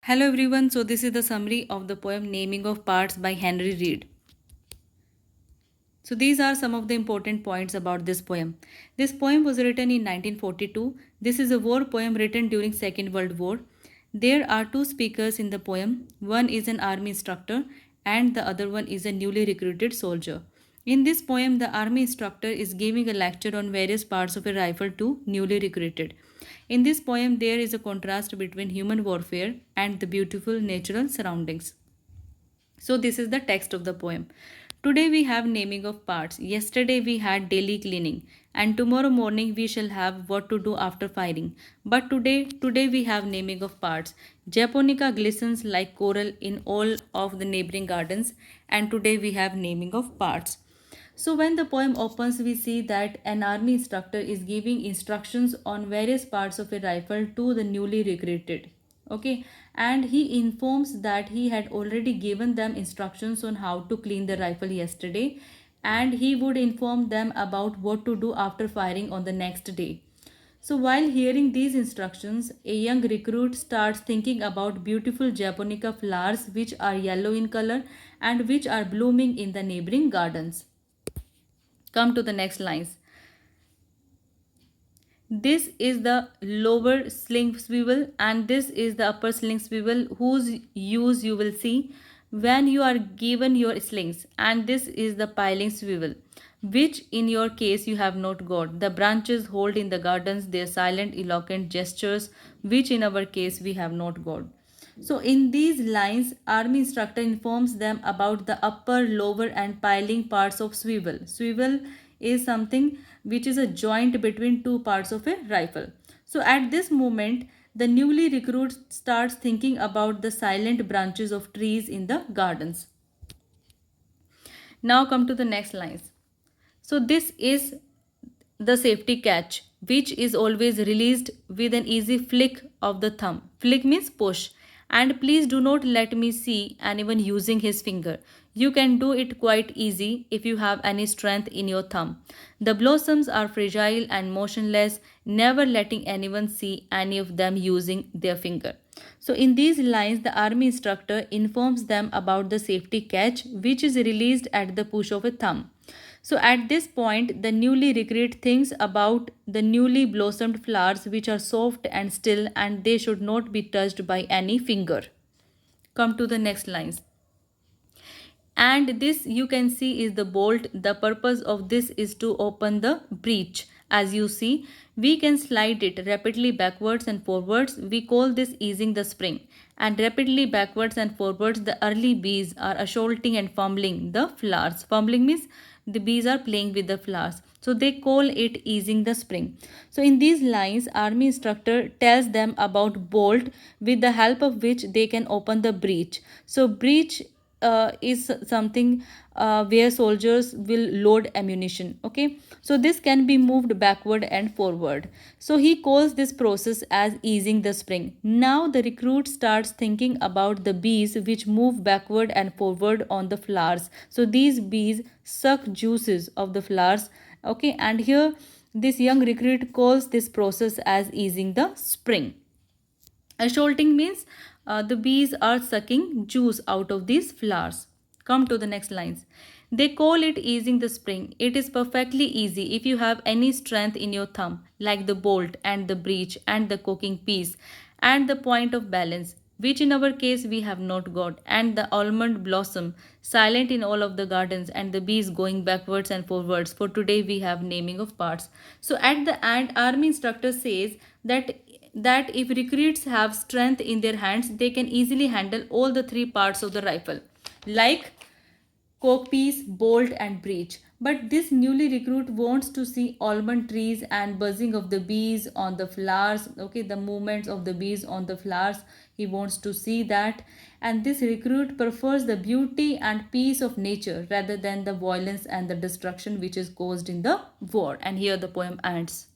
Hello everyone, so this is the summary of the poem Naming of Parts by Henry Reed. So these are some of the important points about this poem. This poem was written in 1942. This is a war poem written during Second World War. There are two speakers in the poem. One is an army instructor and the other one is a newly recruited soldier. In this poem, the army instructor is giving a lecture on various parts of a rifle to newly recruited. In this poem, there is a contrast between human warfare and the beautiful natural surroundings. So, this is the text of the poem. Today we have naming of parts. Yesterday we had daily cleaning. And tomorrow morning we shall have what to do after firing. But today we have naming of parts. Japonica glistens like coral in all of the neighboring gardens. And today we have naming of parts. So when the poem opens, we see that an army instructor is giving instructions on various parts of a rifle to the newly recruited. Okay, and he informs that he had already given them instructions on how to clean the rifle yesterday, and he would inform them about what to do after firing on the next day. So, while hearing these instructions, a young recruit starts thinking about beautiful japonica flowers which are yellow in color and which are blooming in the neighboring gardens. Come to the next lines. This is the lower sling swivel and this is the upper sling swivel whose use you will see when you are given your slings, and this is the piling swivel which in your case you have not got. The branches hold in the gardens their silent eloquent gestures which in our case we have not got. So in these lines, army instructor informs them about the upper, lower and piling parts of swivel. Swivel is something which is a joint between two parts of a rifle. So at this moment, the newly recruit starts thinking about the silent branches of trees in the gardens. Now come to the next lines. So this is the safety catch, which is always released with an easy flick of the thumb. Flick means push. And please do not let me see anyone using his finger. You can do it quite easy if you have any strength in your thumb. The blossoms are fragile and motionless, never letting anyone see any of them using their finger. So in these lines, the army instructor informs them about the safety catch, which is released at the push of a thumb. So at this point, the newly recruit thinks about the newly blossomed flowers which are soft and still and they should not be touched by any finger. Come to the next lines. And this you can see is the bolt. The purpose of this is to open the breech. As you see, we can slide it rapidly backwards and forwards. We call this easing the spring. And rapidly backwards and forwards, the early bees are assaulting and fumbling the flowers. Fumbling means the bees are playing with the flowers. So they call it easing the spring. So in these lines, army instructor tells them about bolt with the help of which they can open the breech. So breech is something where soldiers will load ammunition. Okay, so this can be moved backward and forward. So he calls this process as easing the spring. Now the recruit starts thinking about the bees which move backward and forward on the flowers. So these bees suck juices of the flowers. Okay, and here this young recruit calls this process as easing the spring. Assaulting means the bees are sucking juice out of these flowers. Come to the next lines. They call it easing the spring. It is perfectly easy if you have any strength in your thumb, like the bolt and the breech and the cooking piece and the point of balance, which in our case we have not got, and the almond blossom, silent in all of the gardens, and the bees going backwards and forwards. For today we have naming of parts. So at the end, army instructor says that if recruits have strength in their hands, they can easily handle all the three parts of the rifle, like coke piece, bolt, and breech. But this newly recruit wants to see almond trees and buzzing of the bees on the flowers. Okay, the movements of the bees on the flowers. He wants to see that. And this recruit prefers the beauty and peace of nature rather than the violence and the destruction which is caused in the war. And here the poem ends.